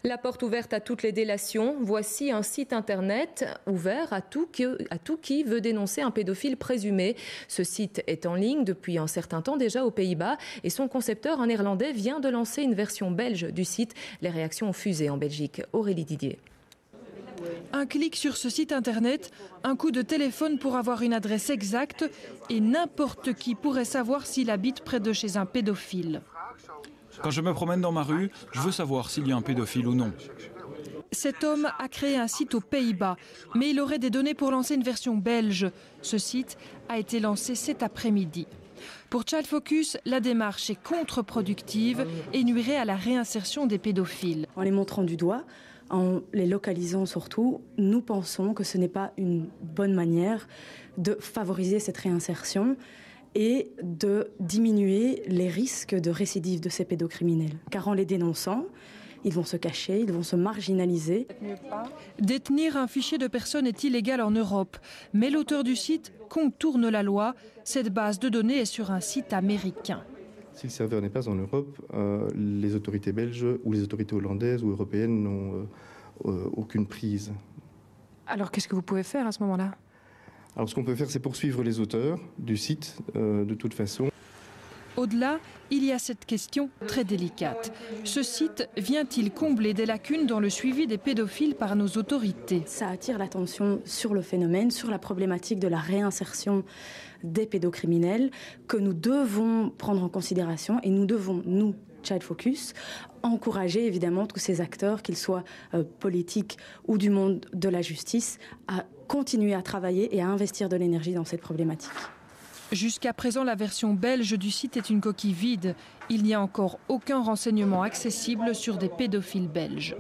La porte ouverte à toutes les délations, voici un site internet ouvert à tout qui veut dénoncer un pédophile présumé. Ce site est en ligne depuis un certain temps déjà aux Pays-Bas et son concepteur, un Néerlandais, vient de lancer une version belge du site. Les réactions ont fusé en Belgique. Aurélie Didier. Un clic sur ce site internet, un coup de téléphone pour avoir une adresse exacte et n'importe qui pourrait savoir s'il habite près de chez un pédophile. Quand je me promène dans ma rue, je veux savoir s'il y a un pédophile ou non. Cet homme a créé un site aux Pays-Bas, mais il aurait des données pour lancer une version belge. Ce site a été lancé cet après-midi. Pour Child Focus, la démarche est contre-productive et nuirait à la réinsertion des pédophiles. En les montrant du doigt, en les localisant surtout, nous pensons que ce n'est pas une bonne manière de favoriser cette réinsertion et de diminuer les risques de récidive de ces pédocriminels. Car en les dénonçant, ils vont se cacher, ils vont se marginaliser. Détenir un fichier de personnes est illégal en Europe, mais l'auteur du site contourne la loi. Cette base de données est sur un site américain. Si le serveur n'est pas en Europe, les autorités belges ou les autorités hollandaises ou européennes n'ont aucune prise. Alors qu'est-ce que vous pouvez faire à ce moment-là ? Alors ce qu'on peut faire, c'est poursuivre les auteurs du site de toute façon. Au-delà, il y a cette question très délicate. Ce site vient-il combler des lacunes dans le suivi des pédophiles par nos autorités ? Ça attire l'attention sur le phénomène, sur la problématique de la réinsertion des pédocriminels que nous devons prendre en considération et nous devons, nous, Child Focus, encourager évidemment tous ces acteurs, qu'ils soient politiques ou du monde de la justice, à continuer à travailler et à investir de l'énergie dans cette problématique. Jusqu'à présent, la version belge du site est une coquille vide. Il n'y a encore aucun renseignement accessible sur des pédophiles belges.